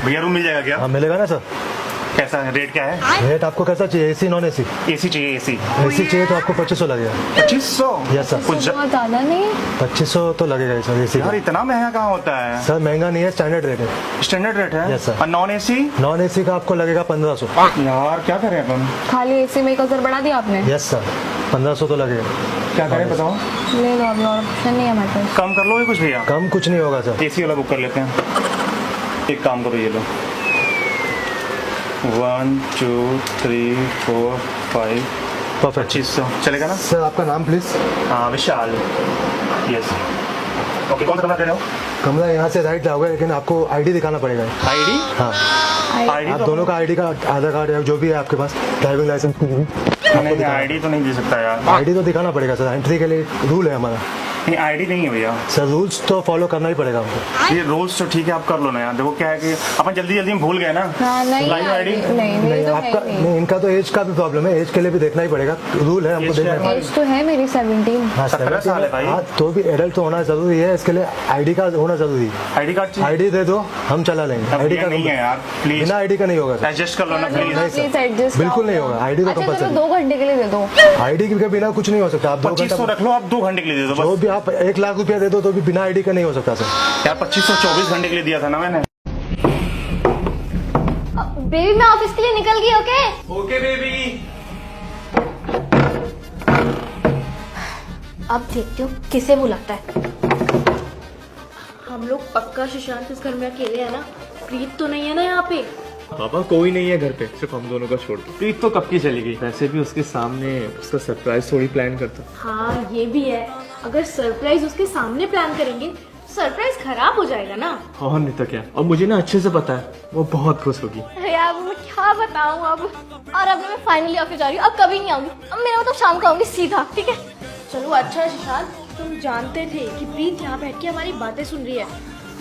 भैया रूम मिल जाएगा क्या? हाँ मिलेगा ना सर। कैसा है, रेट क्या है? रेट आपको कैसा चाहिए, एसी नॉन एसी? एसी चाहिए। एसी चाहिए तो आपको 2500 लगेगा। 2500? Yes sir. कुछ बहुत ज्यादा नहीं है? 2500 तो लगेगा इसमें एसी। यार इतना महंगा कहाँ होता है? सर महंगा नहीं है, स्टैंडर्ड रेट है। स्टैंडर्ड रेट है? Yes sir. और नॉन एसी? नॉन एसी का आपको लगेगा 1500। यार क्या करें अपन? खाली एसी में 1000 बढ़ा दिया आपने? यस सर, 1500 तो लगेगा। क्या करें बताओ? ले लो, अभी और ऑप्शन नहीं है हमारे पास। कम कर लो कुछ भैया। कम कुछ नहीं होगा सर। एसी वाला बुक कर लेते हैं। एक काम करो, ये लो 1 2 3 4 5 परफेक्ट। 2500 चलेगा ना? सर आपका नाम प्लीज? हाँ विशाल। यस। ओके, कौन सा कमरा दे रहे हो? कमरा यहाँ से राइट जाओगे, लेकिन आपको आईडी दिखाना पड़ेगा। आईडी? हाँ आईडी आप तो दोनों का आईडी का, आधार कार्ड या जो भी है आपके पास, ड्राइविंग लाइसेंस। नहीं, आईडी तो नहीं दे सकता यार। आईडी तो दिखाना पड़ेगा सर, एंट्री के लिए रूल है हमारा। नहीं, आईडी नहीं है भैया। सर रूल्स तो फॉलो करना ही पड़ेगा हमको। ये रूल्स तो ठीक है, आप कर लो ना यार। देखो क्या है कि अपन जल्दी में भूल गए ना। हाँ नहीं लाइव आईडी? नहीं नहीं तो आपका नहीं, इनका तो एज का भी प्रॉब्लम है, एज के लिए भी देखना ही पड़ेगा, रूल है हमको एज देखना क्या है? पड़ेगा। एज तो है मेरी 17। हाँ 17 साल है भाई। हाँ तो भी एडल्ट तो होना जरूरी है, इसके लिए आईडी कार्ड होना जरूरी है। आईडी कार्ड चाहिए? आईडी दे दो, हम चला लेंगे। आईडी कार्ड नहीं है यार, प्लीज बिना आईडी का नहीं होगा सर। एडजस्ट कर लो ना प्लीज। Please adjust. बिल्कुल नहीं होगा, आईडी तो अच्छा चलो कंपलसरी। 2 घंटे के लिए दे दो। आईडी के बिना कुछ नहीं हो सकता। आप 2500 रख लो, आप 2 घंटे के लिए दे दो जो बस। भी आप 1 लाख रुपया दे दो तो भी बिना आईडी का नहीं हो सकता सर। यार 2500 24 घंटे के लिए दिया था ना मैंने। बेबी मैं ऑफिस के लिए निकल गई। Okay okay baby. अब देखती हूँ किसे बुलाता है। हम लोग पक्का सुशांत इस घर में अकेले है ना? प्रीत तो नहीं है ना यहाँ पे? पापा कोई नहीं है घर पे, सिर्फ हम दोनों का छोड़ के। प्रीत तो कब की चली गई। वैसे भी उसके सामने उसका सरप्राइज थोड़ी प्लान करता। हाँ ये भी है, अगर सरप्राइज उसके सामने प्लान करेंगे सरप्राइज खराब हो जाएगा ना। और नहीं तो क्या। और मुझे ना अच्छे से पता है वो बहुत खुश होगी। अरे यार मैं क्या बताऊँ अब। और अब मैं फाइनली ऑफिस जा रही हूँ, अब कभी नहीं आऊंगी। अब मेरा मतलब शाम को आऊंगी सीधा, ठीक है? चलो अच्छा है सुशांत, तुम जानते थे कि प्रीत यहाँ बैठ के हमारी बातें सुन रही है,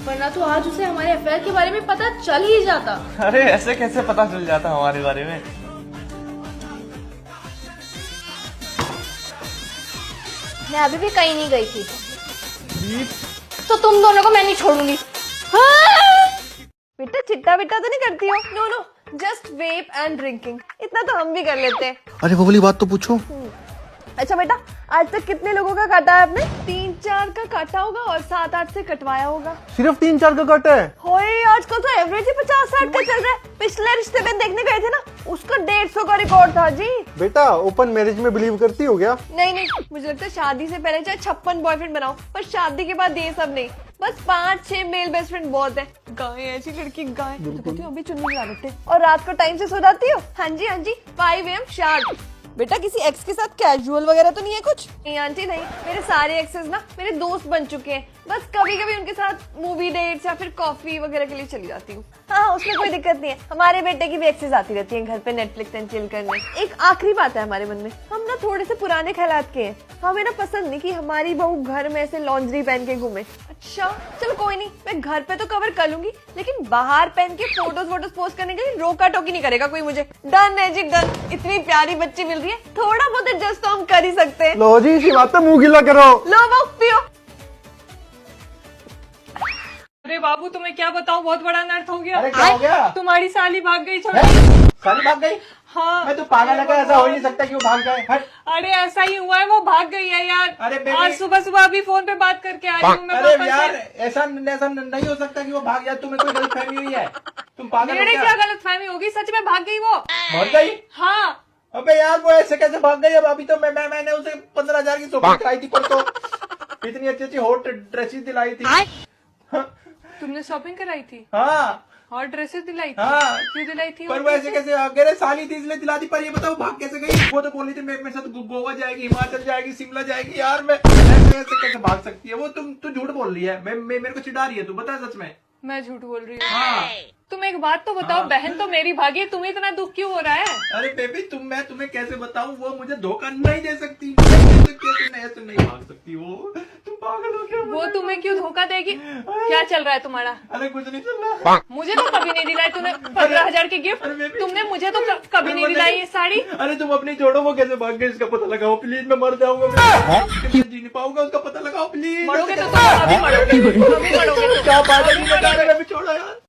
वरना तो आज उसे हमारे अफेयर के बारे में पता चल ही जाता। अरे ऐसे कैसे पता चल जाता हमारे बारे में? मैं अभी भी कहीं नहीं गई थी, तो तुम दोनों को मैं नहीं छोड़ूंगी। बेटा चिट्टा बिट्टा तो नहीं करती हो? No no, just vape and drinking, इतना तो हम भी कर लेते हैं। अरे वो वाली बात तो पूछो। अच्छा बेटा, आज तक कितने लोगों का काटा है आपने? 3-4 का काटा होगा और 7-8 से कटवाया होगा। सिर्फ 3-4 का कट है? होए आजकल तो एवरेज ही 50-60 का चल रहा है। पिछले रिश्ते में देखने गए थे ना, उसका 150 का रिकॉर्ड था जी। बेटा ओपन मैरिज में बिलीव करती हो क्या? नहीं नहीं, मुझे लगता है शादी से पहले चाहे 56 बॉयफ्रेंड बनाओ, पर शादी के बाद ये सब नहीं। बस 5-6 मेल बेस्ट फ्रेंड बहुत है। गाय ऐसी लड़की गाय तो कहती हूँ अभी चुन्नी लगा देते। और रात को टाइम से सो जाती हो? हाँ जी 5 AM शार्प। बेटा किसी एक्स के साथ कैजुअल वगैरह तो नहीं है कुछ? नहीं आंटी नहीं, मेरे सारे एक्सेस ना मेरे दोस्त बन चुके हैं। बस कभी कभी उनके साथ मूवी डेट्स या फिर कॉफी वगैरह के लिए चली जाती हूँ। हाँ उसमें कोई दिक्कत नहीं है, हमारे बेटे की भी एक्सेस आती रहती है घर पे नेटफ्लिक्स एंड चिल करने। एक आखिरी बात है हमारे मन में, हम ना थोड़े से पुराने ख्यालात के हैं। हमें ना पसंद नहीं कि हमारी बहू घर में ऐसे लॉन्ड्री पहन के घूमे। अच्छा चलो कोई नहीं, मैं घर पे तो कवर कर लूंगी, लेकिन बाहर पहन के फोटोज पोस्ट करने के लिए रोका टोकी नहीं करेगा कोई मुझे। डन है जी डन। इतनी प्यारी बच्ची मिल रही है, थोड़ा बहुत एडजस्ट तो हम कर ही सकते हैं। लो जी इसी बात पे मुंह गिला करो। लो वो पियो। अरे बाबू तुम्हें क्या बताऊं, बहुत बड़ा अनर्थ हो गया। अरे क्या हो गया? तुम्हारी साली भाग गई। साली भाग गई? हाँ मैं तो पागल लगा, ऐसा हो ही नहीं सकता कि वो भाग जाए। हट। अरे ऐसा ही हुआ है, वो भाग गई है यार। अरे बेबी। आज सुबह अभी फोन पे बात करके आ रही हूँ मैं अरे वापस यार से। ऐसा नहीं हो सकता कि वो भाग जाए। तुम्हें कोई गलतफहमी हुई है? तुम पागल हो मेरे क्या? क्या गलत फहमी होगी, सच में भाग गई वो। मर गई? हाँ अबे यार वो ऐसे कैसे भाग गई? अब अभी तो मैंने उसे 15,000 की शॉपिंग कराई थी परसों। इतनी अच्छी हॉट ड्रेसेस दिलाई थी। तुमने शॉपिंग कराई थी हाँ और ड्रेसेस दिलाई थी? हाँ। क्यों दिलाई थी? पर वो ऐसे कैसे अगर साली थी इसलिए दिला दी। पर ये बताओ भाग कैसे गई? वो तो बोली थी मेरे साथ गोवा जाएगी, हिमाचल जाएगी, शिमला जाएगी। यार मैं ऐसे कैसे भाग सकती है वो? तू झूठ बोल रही है। मेरे को चिढ़ा रही है। तू बता सच में। मैं झूठ बोल रही हूँ? हाँ। तुम एक बात तो बताओ, हाँ। बहन तो मेरी भागी है, तुम्हें इतना दुख क्यों हो रहा है? अरे बेबी मैं तुम्हें कैसे बताऊं? वो मुझे धोखा नहीं दे सकती। ऐसे नहीं भाग सकती वो। तुम पागल हो क्या? वो तुम्हें क्यों धोखा देगी? क्या चल रहा है तुम्हारा? अरे कुछ नहीं चल रहा। मुझे तो कभी नहीं दिलाई तूने 15,000 की गिफ्ट। अरे बेबी। तुमने मुझे तो कभी नहीं दिलाई ये साड़ी। अरे तुम अपनी छोड़ो, वो कैसे भाग गई इसका पता लगाओ प्लीज। मैं मर जाऊंगा, मैं जी नहीं पाऊंगा। उसका पता लगाओ प्लीज। मरोगे तो तुम अभी मरोगे, अभी मरोगे। क्या पागल नहीं बता रहे? मैं भी छोड़ो यार।